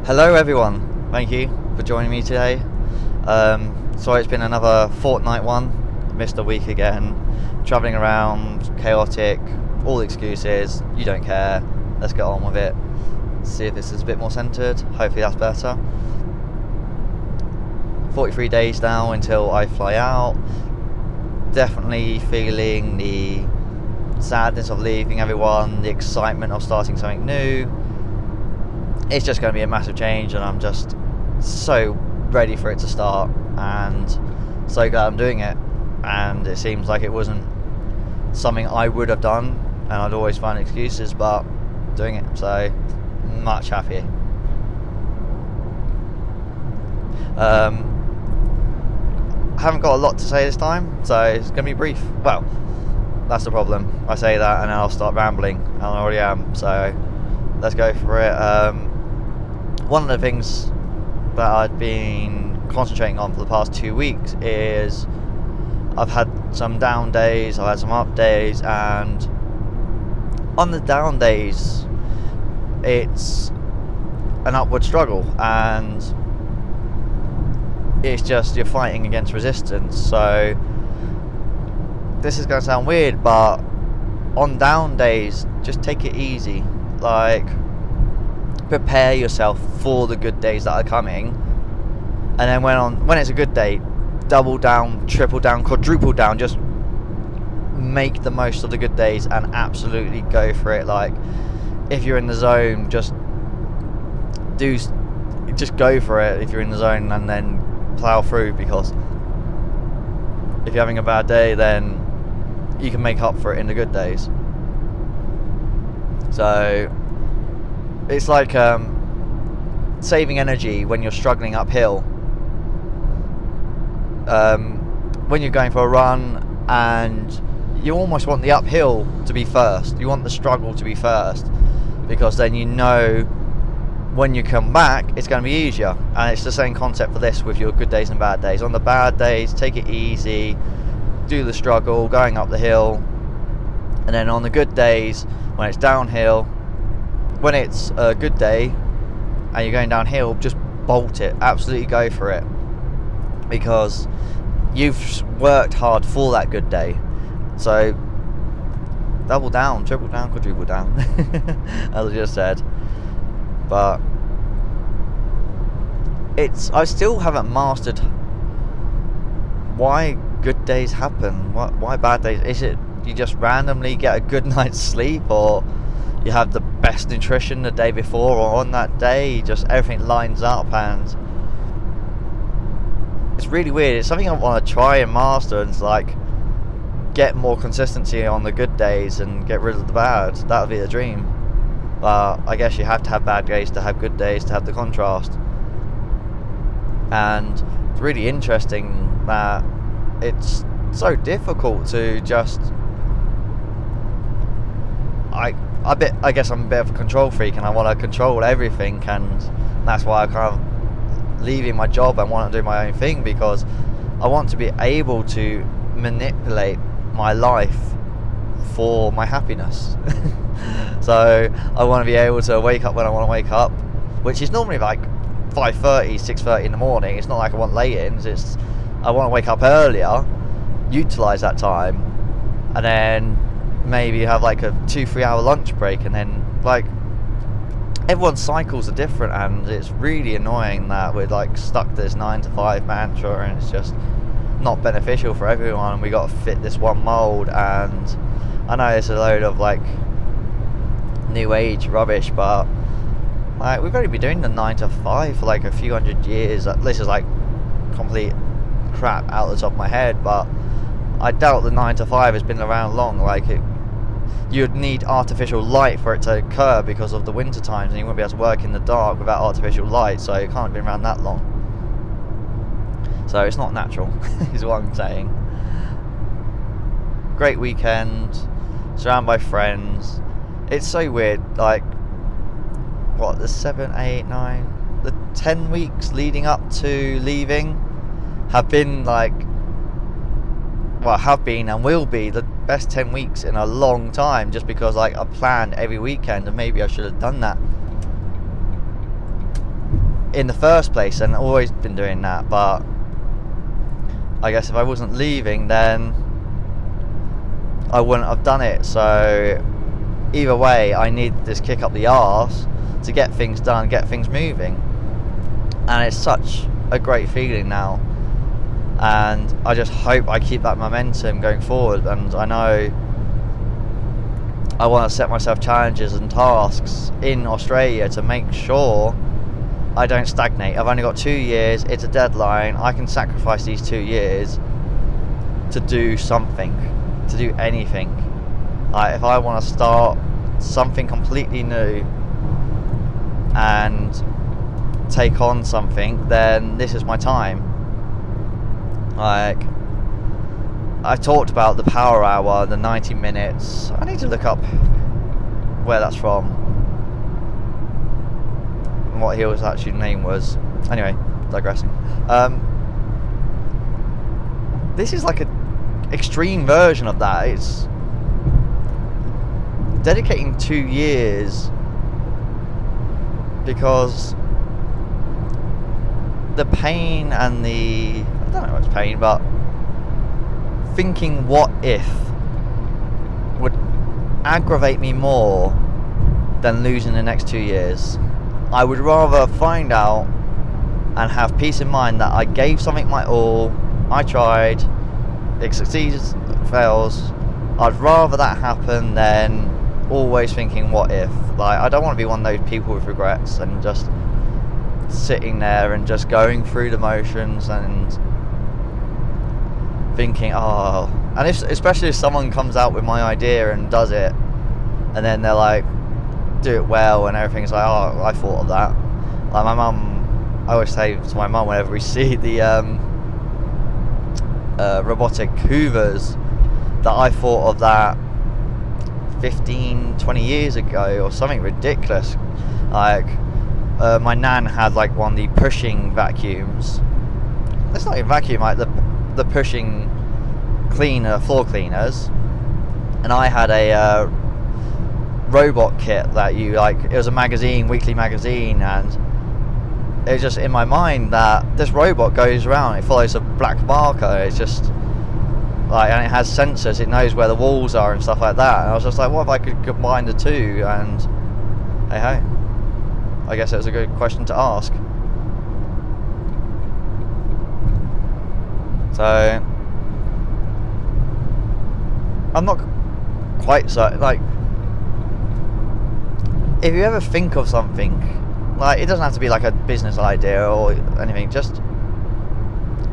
Hello everyone, thank you for joining me today. Sorry it's been another fortnight one, missed a week again, travelling around, chaotic, all excuses, you don't care, let's get on with it, see if this is a bit more centred, hopefully that's better. 43 days now until I fly out, definitely feeling the sadness of leaving everyone, the excitement of starting something new. It's just going to be a massive change and I'm just so ready for it to start and so glad I'm doing it. And it seems like it wasn't something I would have done and I'd always find excuses, but doing it, so much happier. I haven't got a lot to say this time, so it's going to be brief. Well, that's the problem. I say that and then I'll start rambling, and I already am, so let's go for it. One of the things that I've been concentrating on for the past 2 weeks is I've had some down days, I've had some up days, and on the down days it's an upward struggle and it's just you're fighting against resistance. So this is going to sound weird, but on down days just take it easy, like prepare yourself for the good days that are coming, and then when it's a good day, double down, triple down, quadruple down, just make the most of the good days and absolutely go for it. Like if you're in the zone, just go for it if you're in the zone, and then plow through, because if you're having a bad day then you can make up for it in the good days. So it's like saving energy when you're struggling uphill. When you're going for a run and you almost want the uphill to be first, you want the struggle to be first, because then you know when you come back it's going to be easier. And it's the same concept for this with your good days and bad days. On the bad days, take it easy, do the struggle going up the hill, and then on the good days when it's downhill, when it's a good day and you're going downhill, just bolt it, absolutely go for it, because you've worked hard for that good day. So double down, triple down, quadruple down as I just said. But I still haven't mastered why good days happen, why bad days. Is it you just randomly get a good night's sleep, or you have the best nutrition the day before, or on that day just everything lines up? And it's really weird. It's something I want to try and master, and it's like get more consistency on the good days and get rid of the bad. That would be the dream, but I guess you have to have bad days to have good days, to have the contrast. And it's really interesting that it's so difficult to just I guess I'm a bit of a control freak and I want to control everything, and that's why I kind of leaving my job and want to do my own thing, because I want to be able to manipulate my life for my happiness. So I want to be able to wake up when I want to wake up, which is normally like 5:30, 6:30 in the morning. It's not like I want lay-ins, it's I want to wake up earlier, utilise that time, and then maybe have like a 2-3 hour lunch break, and then like everyone's cycles are different, and it's really annoying that we're like stuck to this 9 to 5 mantra, and it's just not beneficial for everyone, and we got to fit this one mold. And I know it's a load of like new age rubbish, but like we've only been doing the 9 to 5 for like a few hundred years. This is like complete crap out the top of my head, but I doubt the 9 to 5 has been around long. Like you'd need artificial light for it to occur because of the winter times, and you wouldn't be able to work in the dark without artificial light, so it can't have been around that long. So it's not natural is what I'm saying. Great weekend, surrounded by friends. It's so weird, like what, the 7, 8, 9, the 10 weeks leading up to leaving have been like, well, have been and will be the best 10 weeks in a long time, just because like I planned every weekend, and maybe I should have done that in the first place, and always been doing that. But I guess if I wasn't leaving, then I wouldn't have done it. So either way, I need this kick up the arse to get things done, get things moving. And it's such a great feeling now, and I just hope I keep that momentum going forward. And I know I want to set myself challenges and tasks in Australia to make sure I don't stagnate. I've only got 2 years, it's a deadline. I can sacrifice these 2 years to do something, to do anything. If I want to start something completely new and take on something, then this is my time. Like, I talked about the power hour, the 90 minutes. I need to look up where that's from and what his actual name was. Anyway, digressing. This is like an extreme version of that. It's dedicating 2 years because the pain and I don't know what's pain, but thinking what if would aggravate me more than losing the next 2 years. I would rather find out and have peace in mind that I gave something my all, I tried, it succeeds, fails. I'd rather that happen than always thinking what if. Like, I don't want to be one of those people with regrets and just sitting there and just going through the motions and thinking, oh, and especially if someone comes out with my idea and does it, and then they're like, do it well, and everything's like, oh, I thought of that. Like my mum, I always say to my mum whenever we see the robotic hoovers, that I thought of that 15-20 years ago or something ridiculous. Like my nan had like one of the pushing vacuums. It's not even vacuum, like the pushing floor cleaners, and I had a robot kit that you like. It was a magazine, weekly magazine, and it was just in my mind that this robot goes around, it follows a black marker, it's just like, and it has sensors, it knows where the walls are and stuff like that. And I was just like, what if I could combine the two? And hey, I guess it was a good question to ask. So I'm not quite certain. Like, if you ever think of something, like, it doesn't have to be like a business idea or anything, just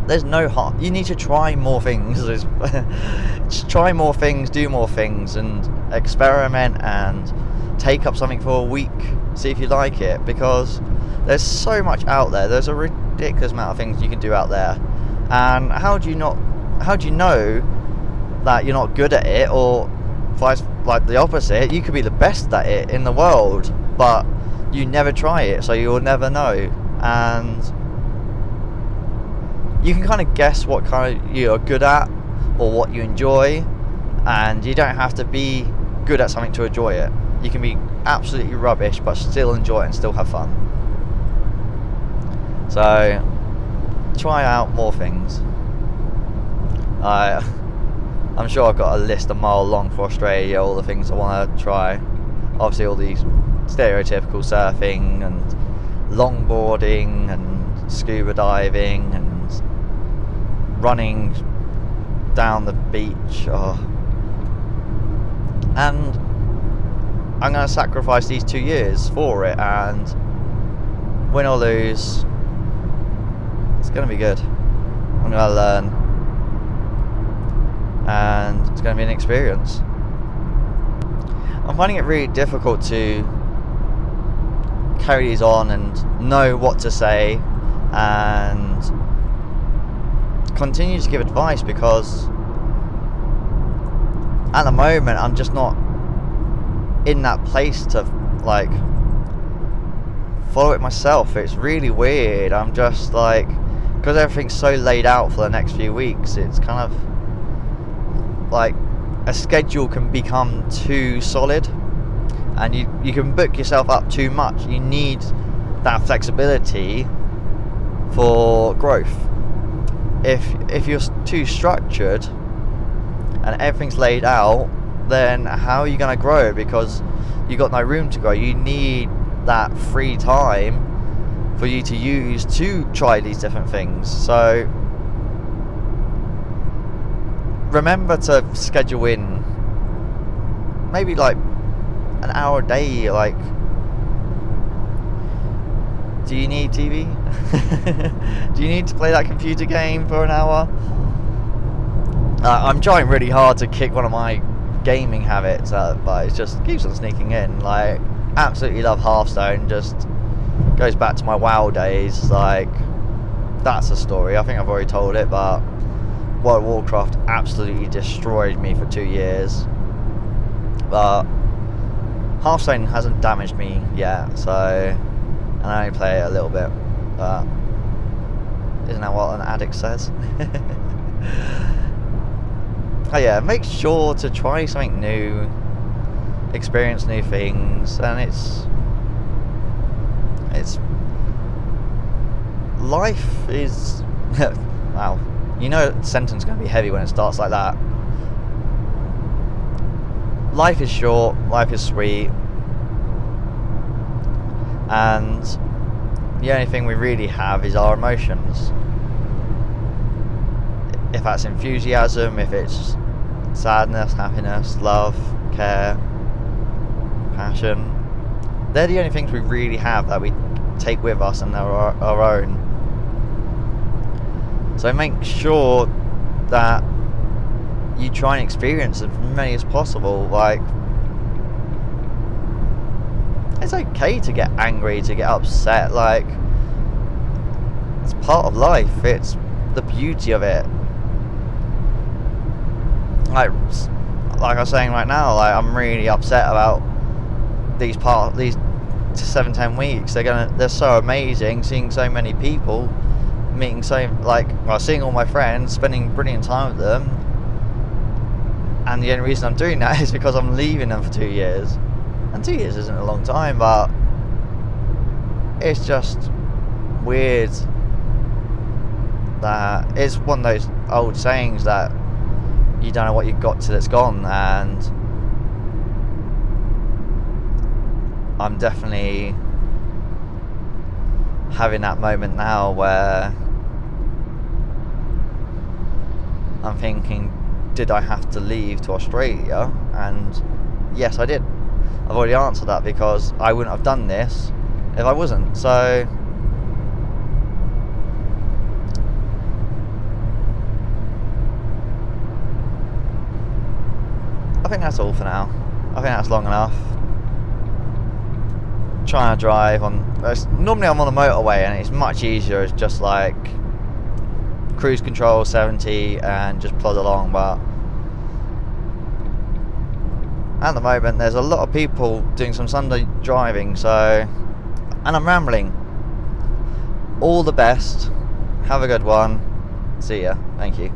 there's no harm. You need to try more things. Just try more things, do more things, and experiment and take up something for a week, see if you like it, because there's so much out there. There's a ridiculous amount of things you can do out there, and how do you know that you're not good at it, or vice, like the opposite? You could be the best at it in the world, but you never try it, so you'll never know. And you can kind of guess what kind of you're good at or what you enjoy, and you don't have to be good at something to enjoy it. You can be absolutely rubbish but still enjoy it and still have fun. So try out more things. I'm sure I've got a list a mile long for Australia, all the things I want to try. Obviously all these stereotypical surfing and longboarding and scuba diving and running down the beach. And I'm going to sacrifice these 2 years for it, and win or lose, it's going to be good. I'm going to learn, and it's going to be an experience. I'm finding it really difficult to carry these on and know what to say and continue to give advice, because at the moment I'm just not in that place to like follow it myself. It's really weird. I'm just like, because everything's so laid out for the next few weeks, it's kind of like a schedule can become too solid, and you can book yourself up too much. You need that flexibility for growth. If you're too structured and everything's laid out, then how are you going to grow? Because you got no room to grow. You need that free time for you to use to try these different things. So remember to schedule in maybe like an hour a day. Like, do you need TV? Do you need to play that computer game for an hour? I'm trying really hard to kick one of my gaming habits, but it just keeps on sneaking in. Like, absolutely love Hearthstone. Just goes back to my WoW days. Like, that's a story. I think I've already told it, but World of Warcraft absolutely destroyed me for 2 years. But Hearthstone hasn't damaged me yet, so, and I only play it a little bit. But isn't that what an addict says? Oh yeah, make sure to try something new, experience new things, and it's life is wow, you know the sentence is going to be heavy when it starts like that. Life is short, life is sweet, and the only thing we really have is our emotions. If that's enthusiasm, if it's sadness, happiness, love, care, passion, they're the only things we really have that we take with us and are our own. So make sure that you try and experience as many as possible. Like, it's okay to get angry, to get upset. Like, it's part of life. It's the beauty of it. Like I was saying right now, like, I'm really upset about these 7-10 weeks. They're so amazing, seeing so many people, meeting seeing all my friends, spending brilliant time with them. And the only reason I'm doing that is because I'm leaving them for 2 years. And 2 years isn't a long time, but it's just weird that it's one of those old sayings that you don't know what you've got till it's gone, and I'm definitely having that moment now where I'm thinking, did I have to leave to Australia? And yes, I did. I've already answered that, because I wouldn't have done this if I wasn't. So I think that's all for now. I think that's long enough. Trying to drive on, normally I'm on the motorway and it's much easier. It's just like cruise control 70 and just plod along, but at the moment there's a lot of people doing some Sunday driving, so, and I'm rambling. All the best, have a good one, see ya, thank you.